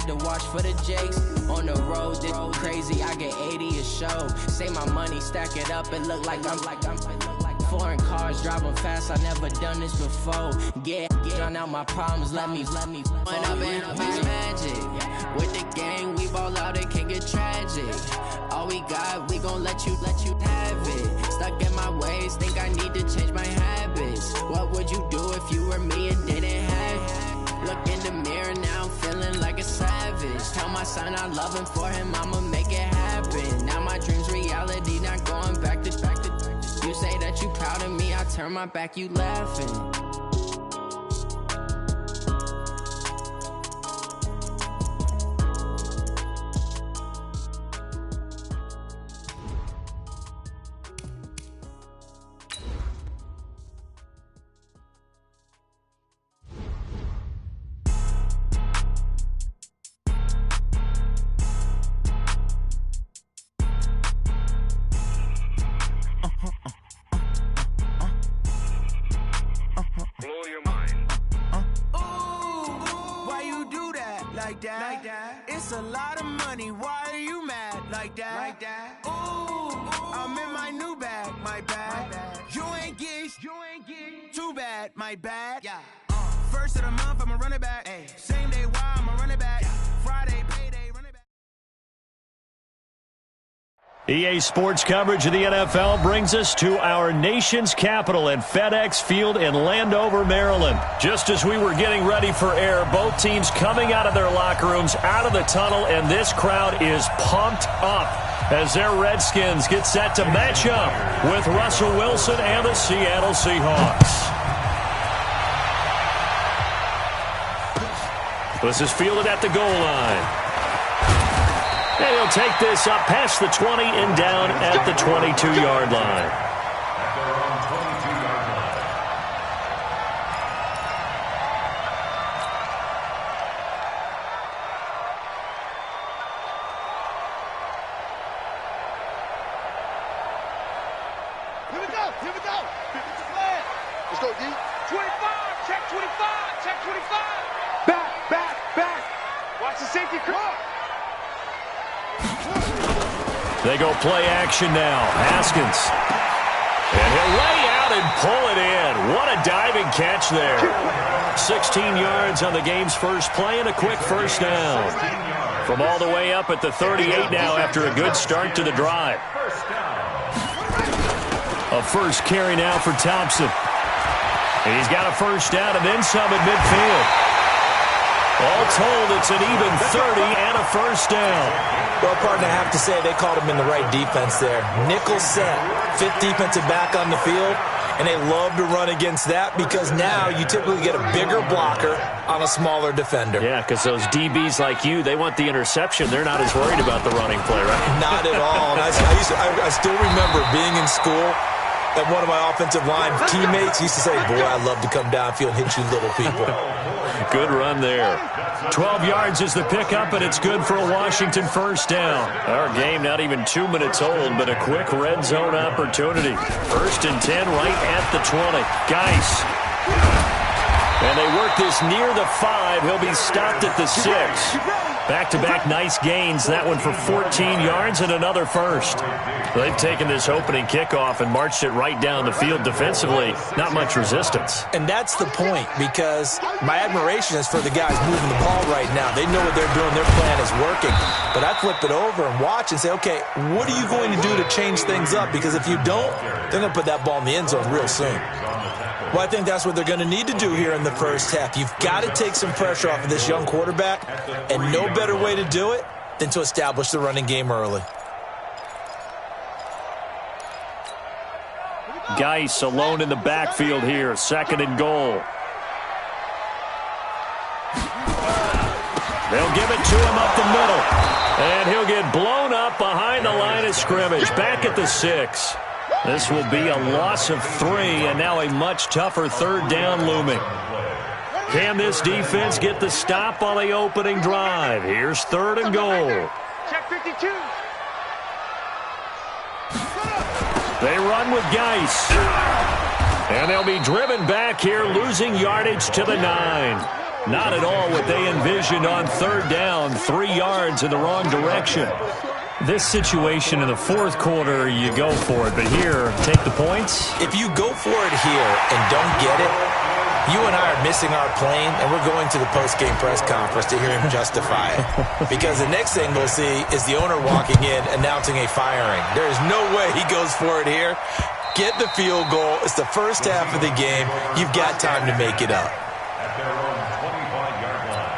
had to watch for the jakes. On the road, this crazy, I get 80 a show. Say my money, stack it up, it look like I'm foreign cars, driving fast, I never done this before. Drown out my problems, let me When I've been magic. With the gang, we ball out, it can get tragic. All we got, we gon' let you have it. Stuck in my ways, think I need to change my habits. What would you do if you were me and didn't have it? Look in the mirror, now I'm feeling like a savage. Tell my son I love him, for him I'ma make it happen. Now my dream's reality, not going back to. You say that you proud of me, I turn my back, you laughing. It's a lot of money, why are you mad like that? Ooh, I'm in my new bag, my bad. You ain't get too bad, my bad. Yeah. First of the month, I'ma run it back. Same day, why I'ma run it back. Friday, payday, run it back. EA Sports coverage of the NFL brings us to our nation's capital at FedEx Field in Landover, Maryland. Just as we were getting ready for air, both teams coming out of their locker rooms, out of the tunnel, and this crowd is pumped up as their Redskins get set to match up with Russell Wilson and the Seattle Seahawks. This is fielded at the goal line. And he'll take this up past the 20 and down at the 22-yard line. Here we go. Let's go, D. 25, check 25. Back. Watch the safety cross. They go play action now. Haskins. And he'll lay out and pull it in. What a diving catch there. 16 yards on the game's first play and a quick first down. From all the way up at the 38 now after a good start to the drive. A first carry now for Thompson. And he's got a first down and then some at midfield. All told, it's an even 30 and a first down. Well, partner, I have to say they called him in the right defense there. Nickel set, fifth defensive back on the field, and they love to run against that because now you typically get a bigger blocker on a smaller defender. Yeah, because those DBs like you, they want the interception. They're not as worried about the running play, right? Not at all. And I still remember being in school, and one of my offensive line teammates used to say, boy, I'd love to come downfield and hit you little people. Good run there. 12 yards is the pickup, and it's good for a Washington first down. Our game not even 2 minutes old, but a quick red zone opportunity. First and 10 right at the 20. Geis. And they work this near the 5. He'll be stopped at the 6. Back-to-back nice gains. That one for 14 yards and another first. They've taken this opening kickoff and marched it right down the field defensively. Not much resistance. And that's the point, because my admiration is for the guys moving the ball right now. They know what they're doing. Their plan is working. But I flip it over and watch and say, okay, what are you going to do to change things up? Because if you don't, they're going to put that ball in the end zone real soon. Well, I think that's what they're going to need to do here in the first half. You've got to take some pressure off of this young quarterback, and no better way to do it than to establish the running game early. Geis alone in the backfield here, second and goal. They'll give it to him up the middle, and he'll get blown up behind the line of scrimmage, back at the 6. This will be a loss of 3, and now a much tougher third down looming. Can this defense get the stop on the opening drive? Here's third and goal. Check 52. They run with Geis. And they'll be driven back here, losing yardage to the 9. Not at all what they envisioned on third down, 3 yards in the wrong direction. This situation in the fourth quarter, you go for it. But here, take the points. If you go for it here and don't get it, you and I are missing our plane, and we're going to the post-game press conference to hear him justify it. Because the next thing we'll see is the owner walking in announcing a firing. There is no way he goes for it here. Get the field goal. It's the first half of the game. You've got time to make it up. At their own 25-yard line.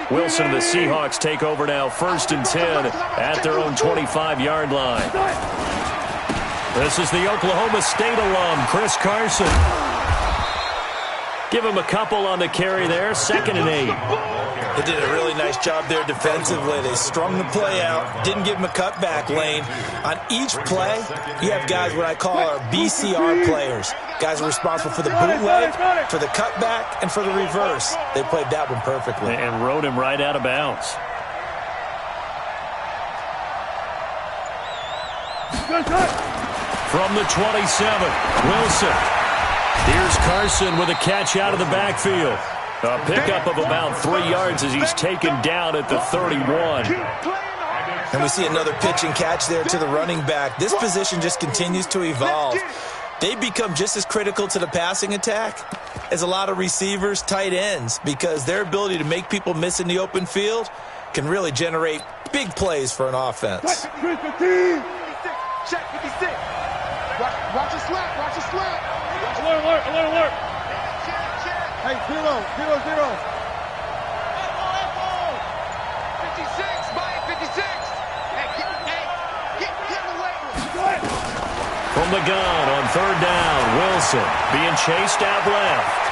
Wilson and the Seahawks take over now, 1st and 10 at their own 25-yard line. This is the Oklahoma State alum, Chris Carson. Give him a couple on the carry there, 2nd and 8. They did a really nice job there defensively. They strung the play out, didn't give him a cutback lane. On each play, you have guys what I call our BCR players. Guys are responsible for the bootleg, for the cutback, and for the reverse. They played that one perfectly. And rode him right out of bounds. From the 27, Wilson. Here's Carson with a catch out of the backfield. A pickup of about 3 yards as he's taken down at the 31. And we see another pitch and catch there to the running back. This position just continues to evolve. They become just as critical to the passing attack as a lot of receivers, tight ends, because their ability to make people miss in the open field can really generate big plays for an offense. Check 56. Watch your slap. Watch your slap. Alert. Hey, 0. 56, buy 56. Hey, get away. From the gun on 3rd down, Wilson being chased out left.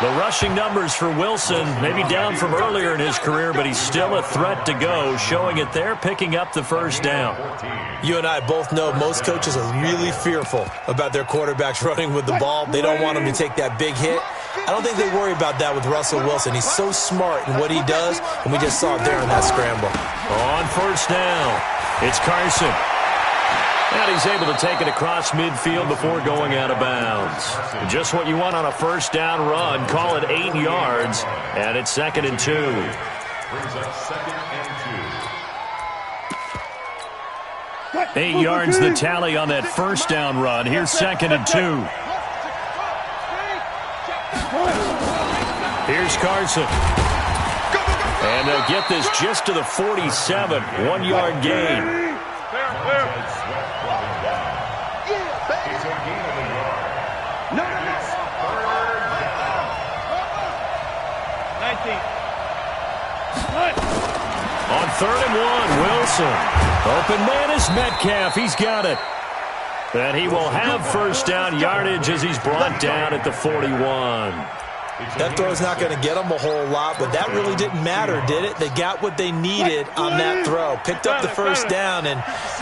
The rushing numbers for Wilson maybe down from earlier in his career, but he's still a threat to go, showing it there, picking up the 1st down. You and I both know most coaches are really fearful about their quarterbacks running with the ball. They don't want them to take that big hit. I don't think they worry about that with Russell Wilson. He's so smart in what he does, and we just saw it there in that scramble. On 1st down, it's Carson. And he's able to take it across midfield before going out of bounds. Just what you want on a 1st down run. Call it 8 yards, and it's 2nd and 2. Brings up 2nd and 2. 8 yards the tally on that 1st down run. Here's 2nd and 2. Here's Carson. And get this just to the 47. 1-yard gain. On 3rd and 1, Wilson. Open man is Metcalf. He's got it. And he will have 1st down yardage as he's brought down at the 41. That throw's not going to get them a whole lot, but that really didn't matter, did it? They got what they needed on that throw. Picked up the 1st down, and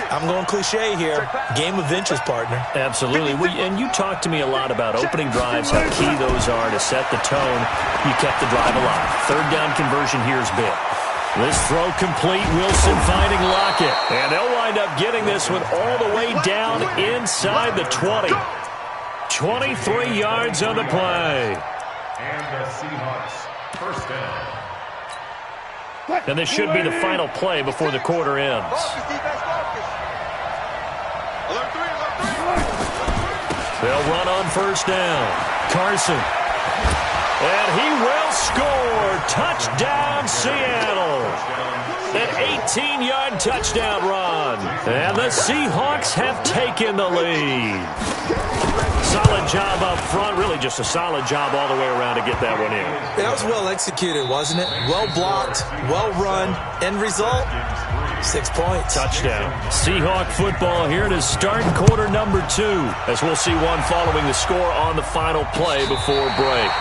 I'm going cliche here. Game of inches, partner. Absolutely. And you talked to me a lot about opening drives, how key those are to set the tone. You kept the drive alive. 3rd down conversion here is big. This throw complete. Wilson finding Lockett. And they'll wind up getting this one all the way down inside the 20. 23 yards on the play. And the Seahawks 1st down. And this should be the final play before the quarter ends. They'll run on 1st down. Carson. And he will score. Touchdown, Seattle. An 18-yard touchdown run. And the Seahawks have taken the lead. Solid job up front. Really just a solid job all the way around to get that one in. That was well executed, wasn't it? Well blocked, well run. End result, 6 points. Touchdown. Seahawk football here to start quarter number 2. As we'll see one following the score on the final play before break.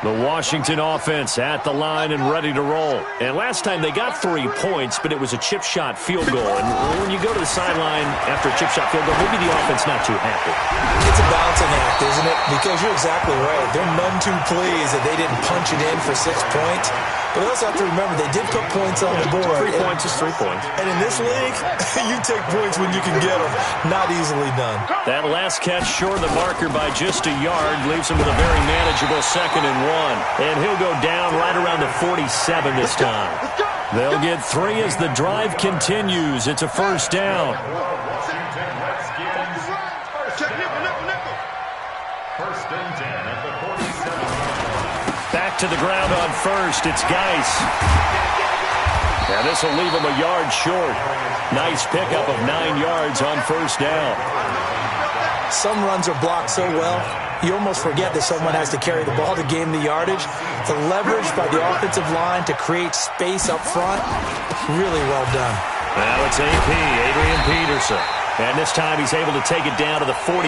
The Washington offense at the line and ready to roll. And last time they got 3 points, but it was a chip shot field goal. And when you go to the sideline after a chip shot field goal, maybe the offense not too happy. It's a balancing act, isn't it? Because you're exactly right. They're none too pleased that they didn't punch it in for 6 points. But you also have to remember, they did put points on the board. 3 points is 3 points. And in this league, you take points when you can get them. Not easily done. That last catch short of the marker by just a yard leaves him with a very manageable 2nd and 1. And he'll go down right around the 47 this time. They'll get 3 as the drive continues. It's a first down. First and 10 at the 47. Back to the ground on first. It's Geis. And this will leave him a yard short. Nice pickup of 9 yards on first down. Some runs are blocked so well, you almost forget that someone has to carry the ball to gain the yardage. The leverage by the offensive line to create space up front, really well done. Now it's AP, Adrian Peterson. And this time he's able to take it down to the 42.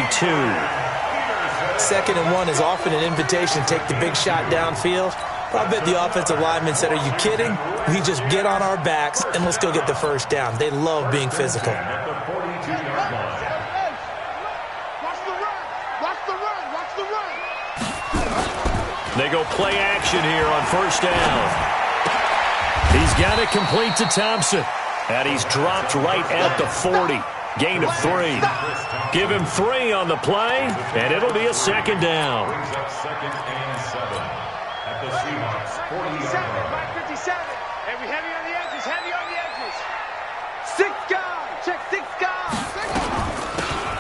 2nd and 1 is often an invitation to take the big shot downfield. I bet the offensive lineman said, are you kidding? We just get on our backs and let's go get the first down. They love being physical. At the 42-yard line. They go play action here on first down. He's got it complete to Thompson. And he's dropped right at the 40. Gain of 3. Give him 3 on the play, and it'll be a 2nd down. Brings up 2nd and 7 at the Seahawks 40-yard line. 57. Heavy on the edges. Heavy on the edges. 6 guys. Check 6 guys.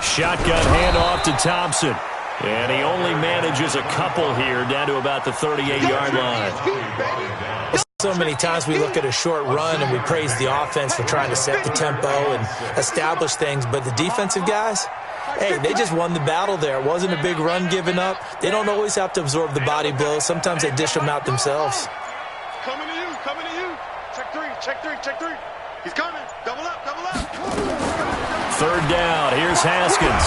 Shotgun handoff to Thompson. And he only manages a couple here down to about the 38-yard line. So many times we look at a short run and we praise the offense for trying to set the tempo and establish things, but the defensive guys, hey, they just won the battle there. It wasn't a big run given up. They don't always have to absorb the body blows. Sometimes they dish them out themselves. Coming to you. Check 3. He's coming. Double up. 3rd down. Here's Haskins.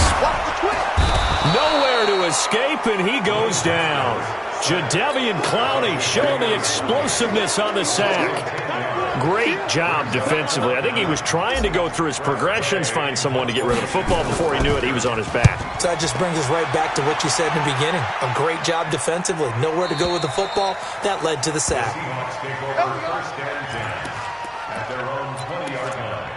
Nowhere to escape, and he goes down. Jadeveon Clowney showing the explosiveness on the sack. Great job defensively. I think he was trying to go through his progressions, find someone to get rid of the football. Before he knew it, he was on his back. So that just brings us right back to what you said in the beginning. A great job defensively. Nowhere to go with the football. That led to the sack. Seahawks take over first and 10 at their own 20-yard line.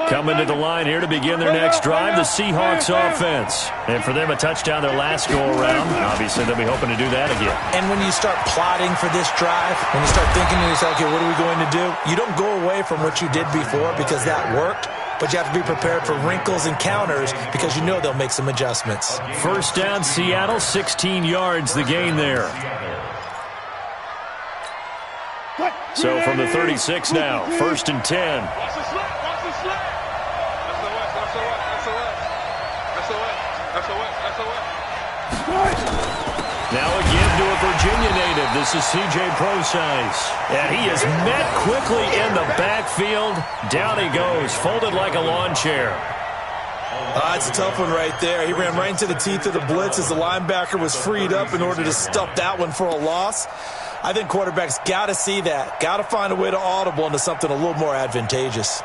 Coming to the line here to begin their next drive, the Seahawks offense. And for them, a touchdown their last go-around. Obviously, they'll be hoping to do that again. And when you start plotting for this drive, when you start thinking to yourself, okay, what are we going to do? You don't go away from what you did before because that worked, but you have to be prepared for wrinkles and counters because you know they'll make some adjustments. First down, Seattle, 16 yards the gain there. So from the 36 now, 1st and 10. Now a give to a Virginia native. This is C.J. Prosise. And he is met quickly in the backfield. Down he goes, folded like a lawn chair. It's a tough one right there. He ran right into the teeth of the blitz as the linebacker was freed up in order to stuff that one for a loss. I think quarterbacks got to see that. Got to find a way to audible into something a little more advantageous.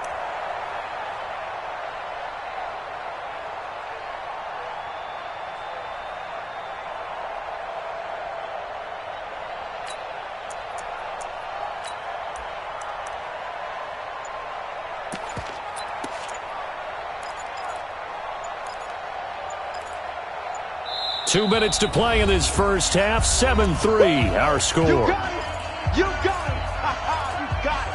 Two minutes to play in this first half. 7-3, our score. You got it. You got it. You got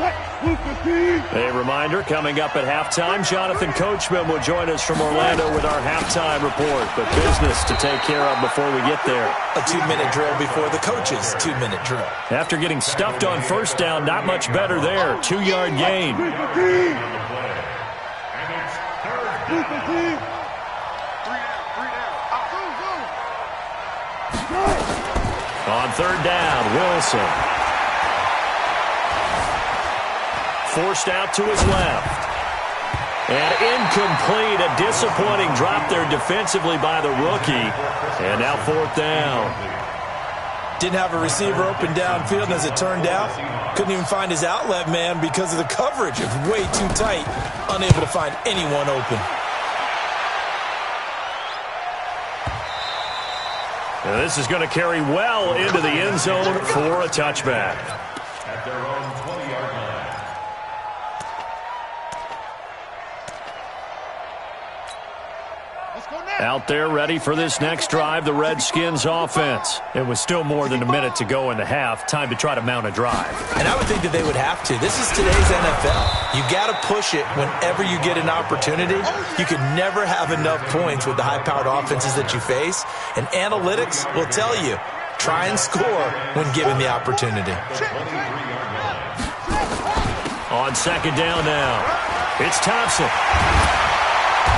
it. A reminder, coming up at halftime, Jonathan Coachman will join us from Orlando with our halftime report. But business to take care of before we get there. A 2-minute drill before the coach's 2-minute drill. After getting stuffed on first down, not much better there. 2-yard gain. On third down, Wilson. Forced out to his left. And incomplete. A disappointing drop there defensively by the rookie. And now fourth down. Didn't have a receiver open downfield, and as it turned out, couldn't even find his outlet man because of the coverage. It was way too tight. Unable to find anyone open. Now this is going to carry well into the end zone for a touchback. At their own 20-yard line. Out there ready for this next drive, the Redskins offense. It was still more than a minute to go in the half. Time to try to mount a drive. And I would think that they would have to. This is today's NFL. You got to push it whenever you get an opportunity. You can never have enough points with the high-powered offenses that you face. And analytics will tell you, try and score when given the opportunity. On second down now, it's Thompson.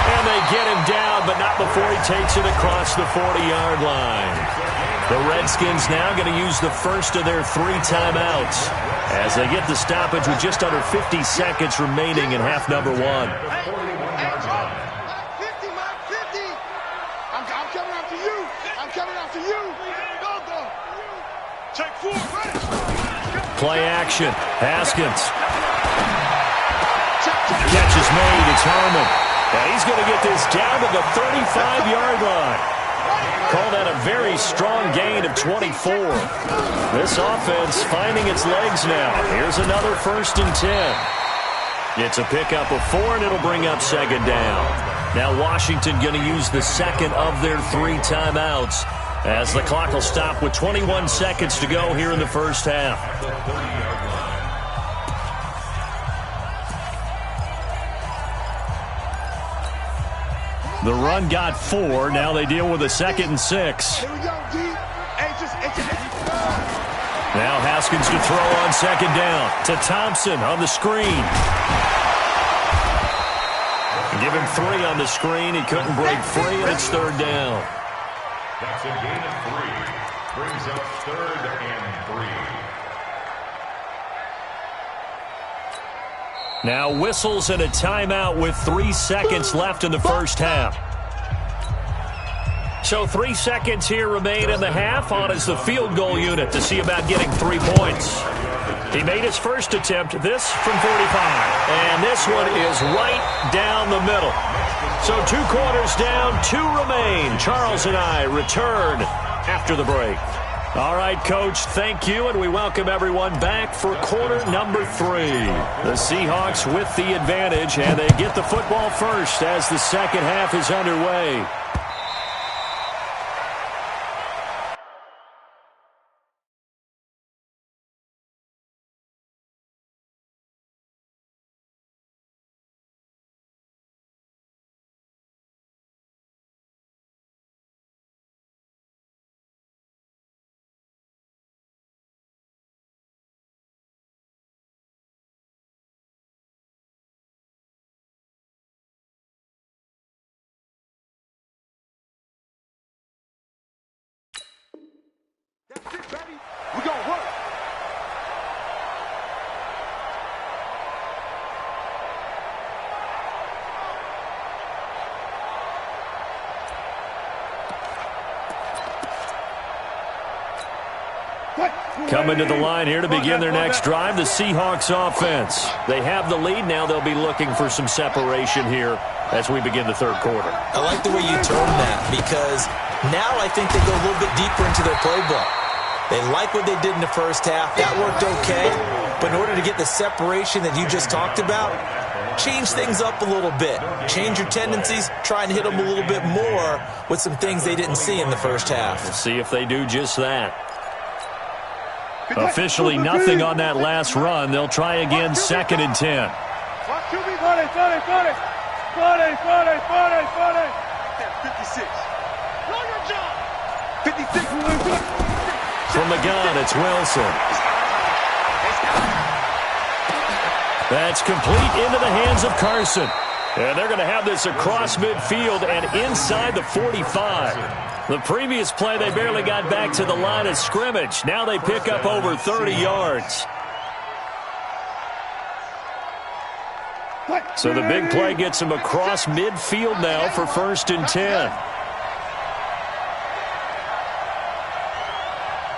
And they get him down, but not before he takes it across the 40-yard line. The Redskins now going to use the first of their 3 timeouts as they get the stoppage with just under 50 seconds remaining in half number 1. 50, Mike, 50. I'm coming after you. I'm coming after you. Go. Take 4. Play action. Haskins. Catch is made. It's Harmon. And he's going to get this down to the 35-yard line. Call that a very strong gain of 24. This offense finding its legs now. Here's another 1st and 10. It's a pickup of 4, and it'll bring up second down. Now Washington going to use the second of their 3 timeouts as the clock will stop with 21 seconds to go here in the first half. The run got 4. Now they deal with a 2nd and 6. Now Haskins to throw on second down to Thompson on the screen. Give him 3 on the screen. He couldn't break free, and it's third down. That's a gain of 3. Brings up 3rd and 3. Now whistles and a timeout with 3 seconds left in the first half. So 3 seconds here remain in the half. On is the field goal unit to see about getting 3 points. He made his first attempt, this from 45. And this one is right down the middle. So 2 quarters down, 2 remain. Charles and I return after the break. All right, Coach, thank you, and we welcome everyone back for quarter number 3. The Seahawks with the advantage, and they get the football first as the second half is underway. That's it, baby. We gonna work. Coming to the line here to begin their next drive, the Seahawks offense. They have the lead. Now they'll be looking for some separation here as we begin the third quarter. I like the way you term that because now I think they go a little bit deeper into their playbook. They like what they did in the first half. That worked okay. But in order to get the separation that you just talked about, change things up a little bit. Change your tendencies. Try and hit them a little bit more with some things they didn't see in the first half. We'll see if they do just that. Officially nothing on that last run. They'll try again, 2nd and 10. 56. Know your job. 56. From the gun, it's Wilson. That's complete into the hands of Carson. And they're going to have this across midfield and inside the 45. The previous play, they barely got back to the line of scrimmage. Now they pick up over 30 yards. So the big play gets them across midfield now for 1st and 10.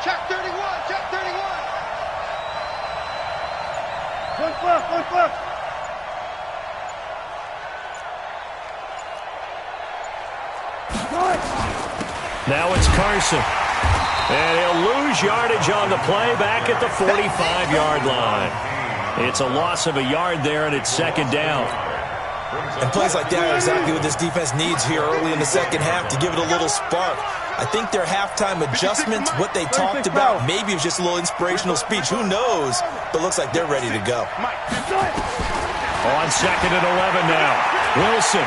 Check 31, check 31. Now it's Carson. And he'll lose yardage on the play back at the 45-yard line. It's a loss of a yard there, and it's 2nd down. And plays like that are exactly what this defense needs here early in the second half to give it a little spark. I think their halftime adjustments, what they talked about, maybe it was just a little inspirational speech. Who knows? But looks like they're ready to go. On 2nd and 11 now. Wilson.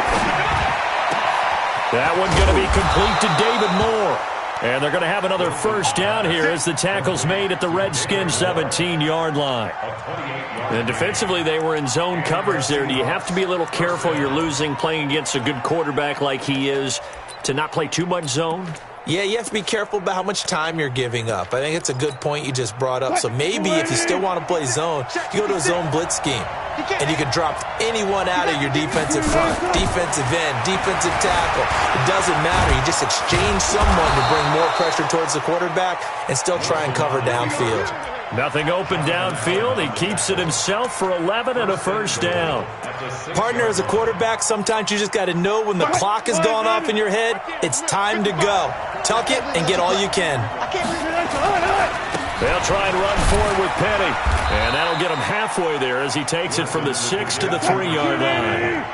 That one's going to be complete to David Moore. And they're going to have another 1st down here as the tackle's made at the Redskins' 17-yard line. And defensively, they were in zone coverage there. Do you have to be a little careful? You're losing playing against a good quarterback like he is to not play too much zone? Yeah, you have to be careful about how much time you're giving up. I think it's a good point you just brought up. So maybe if you still want to play zone, you go to a zone blitz scheme. And you can drop anyone out of your defensive front, defensive end, defensive tackle. It doesn't matter. You just exchange someone to bring more pressure towards the quarterback and still try and cover downfield. Nothing open downfield. He keeps it himself for 11 and a 1st down. Partner, as a quarterback, sometimes you just got to know when the clock has gone off in your head, it's time to go. Tuck it and get all you can. They'll try and run forward with Penny. And that'll get him halfway there as he takes it from the 6 to the 3-yard line.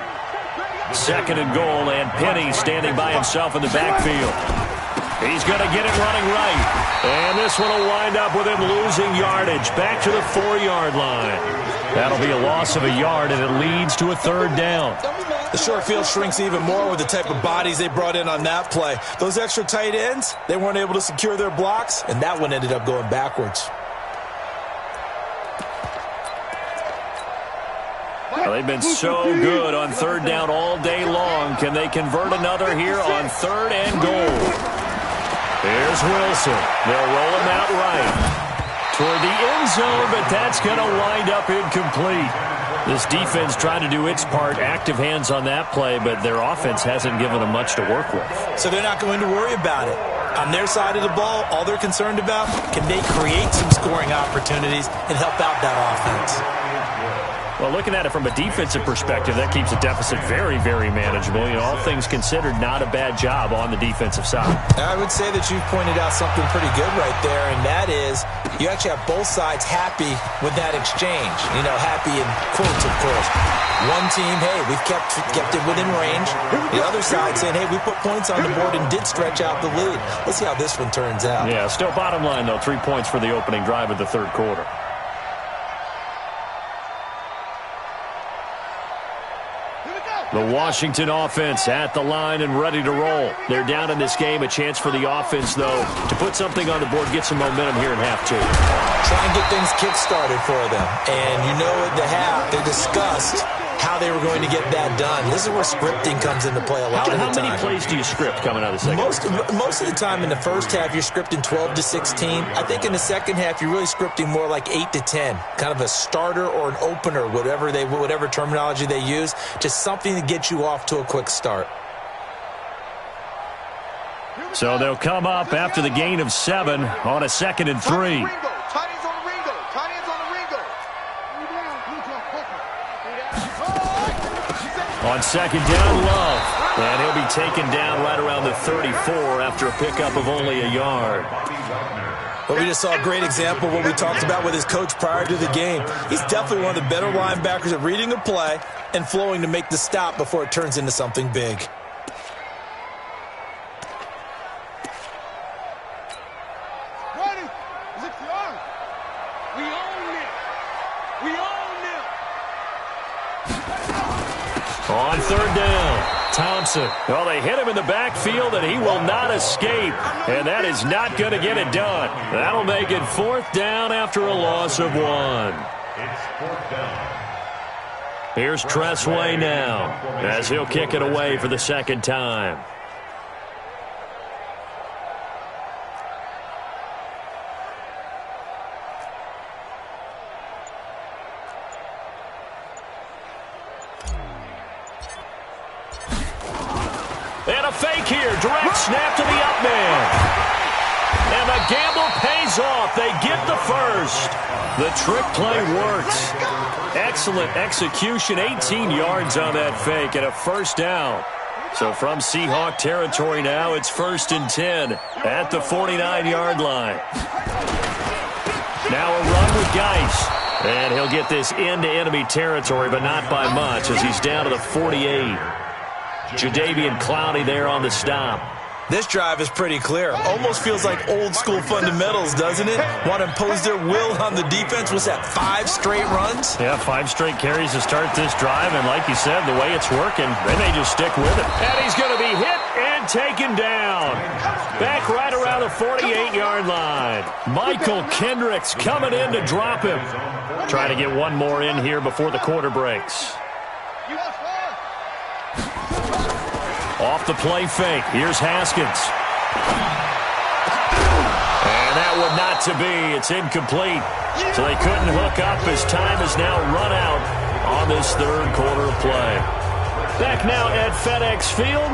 2nd and goal, and Penny standing by himself in the backfield. He's going to get it running right. And this one will wind up with him losing yardage back to the 4-yard line. That'll be a loss of a yard, and it leads to a 3rd down. The short field shrinks even more with the type of bodies they brought in on that play. Those extra tight ends, they weren't able to secure their blocks, and that one ended up going backwards. Well, they've been so good on 3rd down all day long. Can they convert another here on 3rd and goal? Here's Wilson. They'll roll him out right toward the end zone, but that's going to wind up incomplete. This defense trying to do its part, active hands on that play, but their offense hasn't given them much to work with. So they're not going to worry about it. On their side of the ball, all they're concerned about, can they create some scoring opportunities and help out that offense? Well, looking at it from a defensive perspective, that keeps the deficit very, very manageable. You know, all things considered, not a bad job on the defensive side. I would say that you've pointed out something pretty good right there, and that is you actually have both sides happy with that exchange. You know, happy in quotes, of course. One team, hey, we've kept it within range. The other side saying, hey, we put points on the board and did stretch out the lead. Let's see how this one turns out. Yeah, still bottom line, though, 3 points for the opening drive of the 3rd quarter. The Washington offense at the line and ready to roll. They're down in this game. A chance for the offense, though, to put something on the board, get some momentum here in half 2. Try and get things kick-started for them. And you know at the half, they discussed how they were going to get that done. This is where scripting comes into play a lot of the time. How many plays do you script coming out of the second half? Most of the time in the first half, you're scripting 12 to 16. I think in the second half, you're really scripting more like 8 to 10. Kind of a starter or an opener, whatever terminology they use. Just something to get you off to a quick start. So they'll come up after the gain of 7 on a 2nd and 3. On 2nd down, Love. And he'll be taken down right around the 34 after a pickup of only a yard. Well, we just saw a great example of what we talked about with his coach prior to the game. He's definitely one of the better linebackers at reading a play and flowing to make the stop before it turns into something big. On third down, Thompson. Well, they hit him in the backfield, and he will not escape. And that is not going to get it done. That'll make it fourth down after a loss of 1. It's fourth down. Here's Tressway now, as he'll kick it away for the second time. And a fake here. Direct snap to the up man. And the gamble pays off. They get the first. The trick play works. Excellent execution. 18 yards on that fake and a first down. So from Seahawk territory now, it's 1st and 10 at the 49-yard line. Now a run with Geis. And he'll get this into enemy territory, but not by much as he's down to the 48. Jadeveon Clowney there on the stop. This drive is pretty clear. Almost feels like old-school fundamentals, doesn't it? Want to impose their will on the defense. Was that 5 straight runs? Yeah, 5 straight carries to start this drive, and like you said, the way it's working, they may just stick with it. And he's going to be hit and taken down. Back right around the 48-yard line. Michael Kendricks coming in to drop him. Trying to get one more in here before the quarter breaks. Off the play fake. Here's Haskins. And that one not to be. It's incomplete. So they couldn't hook up as time is now run out on this third quarter of play. Back now at FedEx Field.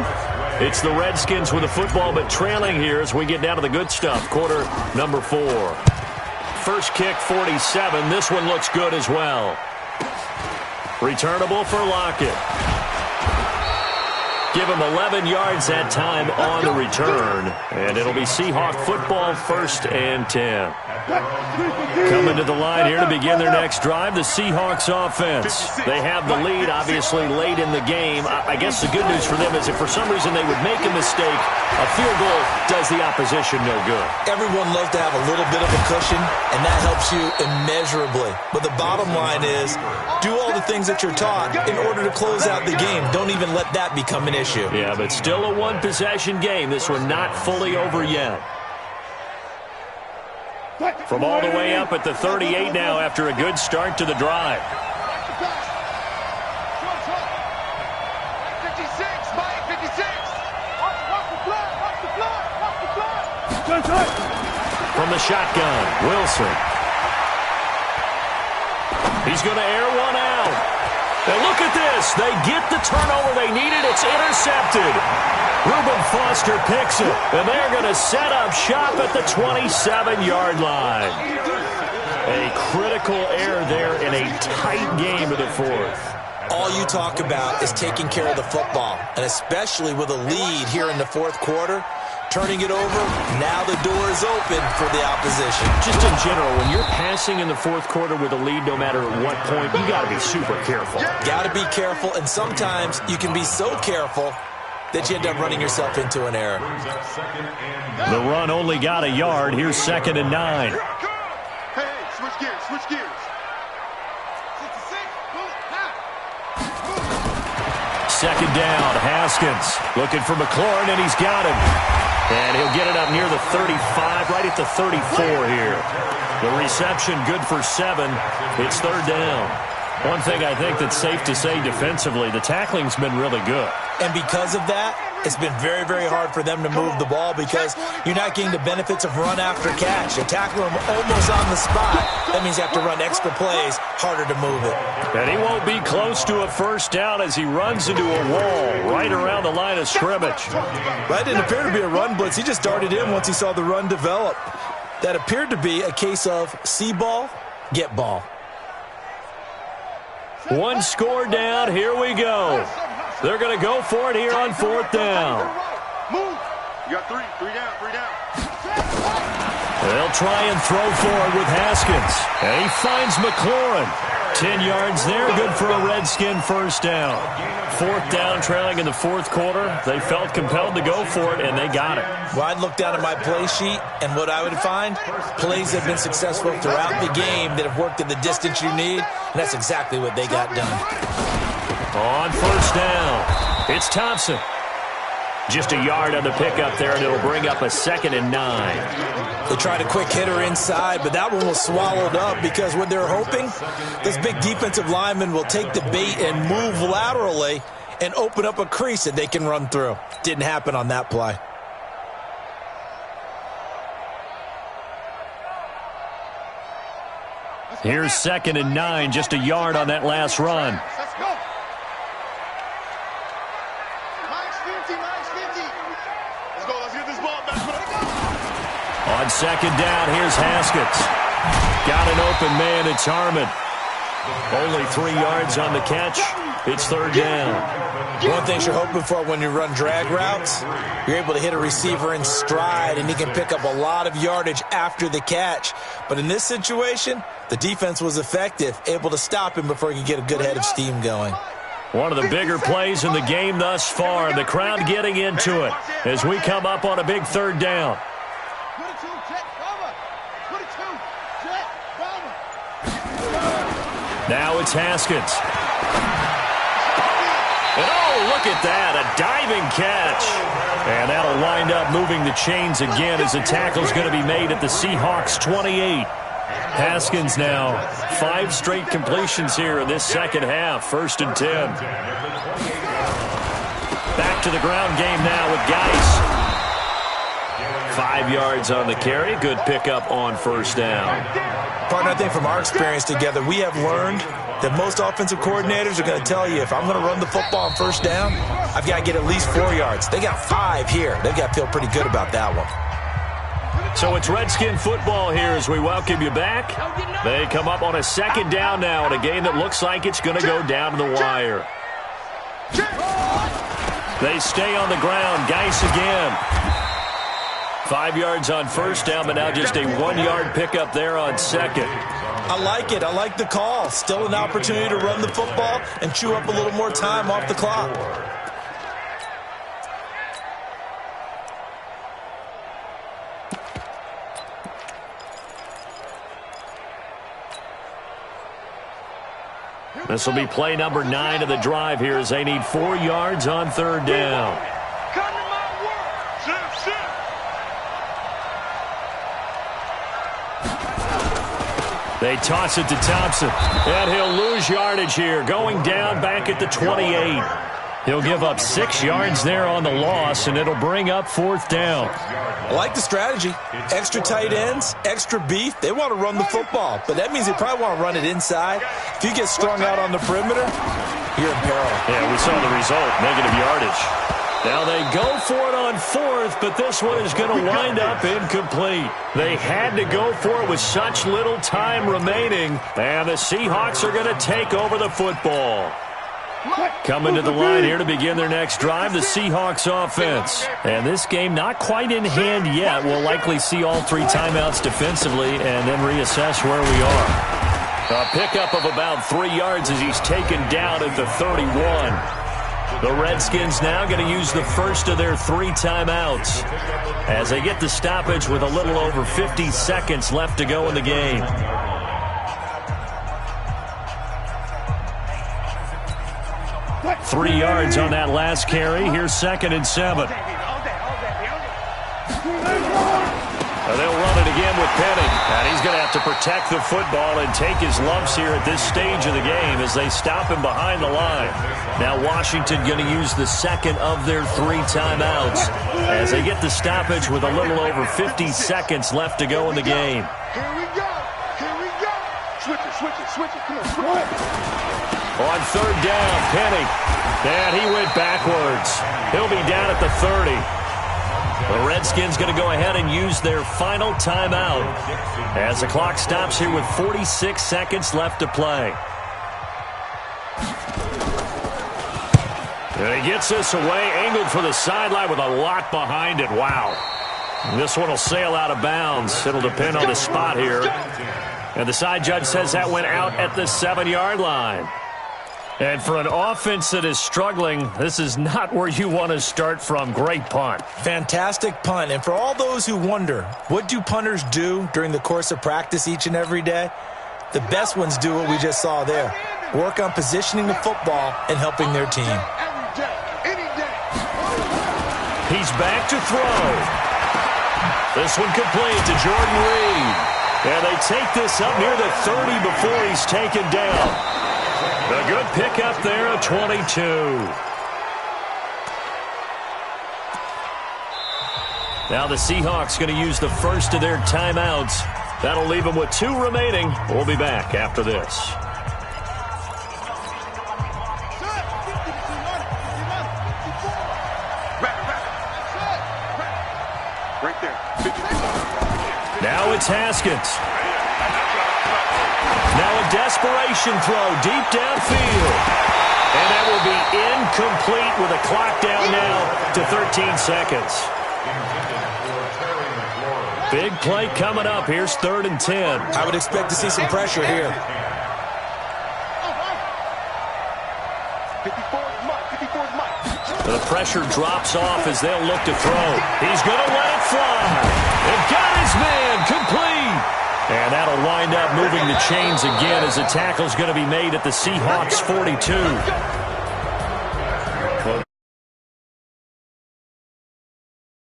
It's the Redskins with the football, but trailing here as we get down to the good stuff. Quarter number 4. First kick, 47. This one looks good as well. Returnable for Lockett. Give him 11 yards that time on the return. And it'll be Seahawk football, 1st and 10. Coming to the line here to begin their next drive, the Seahawks offense. They have the lead, obviously, late in the game. I guess the good news for them is if for some reason they would make a mistake, a field goal does the opposition no good. Everyone loves to have a little bit of a cushion, and that helps you immeasurably. But the bottom line is, do all the things that you're taught in order to close out the game. Don't even let that become an issue. Yeah, but still a one-possession game. This one not fully over yet. From all the way up at the 38 now after a good start to the drive. 56, Mike, 56. From the shotgun, Wilson. He's going to air one out. And look at this. They get the turnover they needed. It's intercepted. Reuben Foster picks it. And they're going to set up shop at the 27-yard line. A critical error there in a tight game of the 4th. All you talk about is taking care of the football, and especially with a lead here in the 4th quarter. Turning it over, now the door is open for the opposition. Just in general, when you're passing in the 4th quarter with a lead, no matter at what point, you got to be super careful. Got to be careful, and sometimes you can be so careful that you end up running yourself into an error. The run only got a yard. Here's 2nd and 9. Hey, switch gears, switch gears. 66, Second down, Haskins looking for McLaurin, and he's got him. And he'll get it up near the 35, right at the 34 here. The reception good for 7. It's 3rd down. One thing I think that's safe to say defensively, the tackling's been really good. And because of that, it's been very, very hard for them to move the ball because you're not getting the benefits of run after catch. You tackle them almost on the spot. That means you have to run extra plays, harder to move it. And he won't be close to a first down as he runs into a wall right around the line of scrimmage. That didn't appear to be a run blitz. He just darted in once he saw the run develop. That appeared to be a case of see ball, get ball. One score down. Here we go. They're going to go for it here on 4th down. move. You got 3 down, 3 down. They'll try and throw forward with Haskins. And he finds McLaurin. 10 yards there, good for a Redskin first down. 4th down, trailing in the 4th quarter. They felt compelled to go for it, and they got it. Well, I'd look down at my play sheet, and what I would find, plays that have been successful throughout the game that have worked in the distance you need, and that's exactly what they got done. On first down, it's Thompson. Just a yard on the pickup there, and it'll bring up a 2nd and 9. They tried a quick hitter inside, but that one was swallowed up because what they're hoping, this big defensive lineman will take the bait and move laterally and open up a crease that they can run through. Didn't happen on that play. Here's 2nd and 9, just a yard on that last run. Let's go. -50. Let's go. Let's get this ball back. On 2nd down, here's Haskins. Got an open man, it's Harmon. Only 3 yards on the catch. It's 3rd down. One thing you're hoping for when you run drag routes, you're able to hit a receiver in stride, and he can pick up a lot of yardage after the catch. But in this situation, the defense was effective, able to stop him before he could get a good head of steam going. One of the bigger plays in the game thus far. The crowd getting into it as we come up on a big 3rd down. Now it's Haskins. And oh, look at that, a diving catch. And that'll wind up moving the chains again as the tackle's going to be made at the Seahawks 28. Haskins now 5 straight completions here in this second half. 1st and 10. Back to the ground game now with Geis. 5 yards on the carry. Good pickup on 1st down. Partner, I think from our experience together, we have learned that most offensive coordinators are going to tell you, if I'm going to run the football on 1st down, I've got to get at least 4 yards. They got 5 here. They've got to feel pretty good about that one. So it's Redskin football here as we welcome you back. They come up on a 2nd down now in a game that looks like it's going to go down to the wire. They stay on the ground. Geis again. 5 yards on 1st down, but now just a 1-yard pickup there on 2nd. I like it. I like the call. Still an opportunity to run the football and chew up a little more time off the clock. This will be play number 9 of the drive here as they need 4 yards on 3rd down. Come to my work. Sit. They toss it to Thompson, and he'll lose yardage here, going down back at the 28. He'll give up 6 yards there on the loss, and it'll bring up 4th down. I like the strategy. Extra tight ends, extra beef. They want to run the football, but that means they probably want to run it inside. If you get strung out on the perimeter, you're in peril. Yeah, we saw the result, negative yardage. Now they go for it on 4th, but this one is going to wind up incomplete. They had to go for it with such little time remaining, and the Seahawks are going to take over the football. Coming to the line here to begin their next drive, the Seahawks offense. And this game not quite in hand yet. We'll likely see all 3 timeouts defensively and then reassess where we are. A pickup of about 3 yards as he's taken down at the 31. The Redskins now going to use the first of their 3 timeouts as they get the stoppage with a little over 50 seconds left to go in the game. Three yards on that last carry. Here's 2nd and 7. They'll run it again with Penny. And he's going to have to protect the football and take his lumps here at this stage of the game as they stop him behind the line. Now Washington going to use the 2nd of their 3 timeouts as they get the stoppage with a little over 50 seconds left to go in the game. Here we go. Switch it. Come on. On 3rd down, Penny. And he went backwards. He'll be down at the 30. The Redskins going to go ahead and use their final timeout as the clock stops here with 46 seconds left to play. And he gets this away, angled for the sideline with a lot behind it. Wow. This one will sail out of bounds. It'll depend on the spot here. And the side judge says that went out at the 7-yard line. And for an offense that is struggling, this is not where you want to start from. Great punt. Fantastic punt. And for all those who wonder, what do punters do during the course of practice each and every day? The best ones do what we just saw there. work on positioning the football and helping their team. Every day, any day. He's back to throw. This one complete to Jordan Reed. And they take this up near the 30 before he's taken down. A good pickup there at 22. Now the Seahawks going to use the first of their timeouts. That'll leave them with 2 remaining. We'll be back after this. Right there. Now it's Haskins. Now a desperation throw deep downfield. And that will be incomplete with a clock down now to 13 seconds. Big play coming up. Here's 3rd and 10. I would expect to see some pressure here. 54's Mike. 54's Mike. The pressure drops off as they'll look to throw. He's going to let it fly. And got his man complete. And that'll wind up moving the chains again as the tackle's going to be made at the Seahawks 42.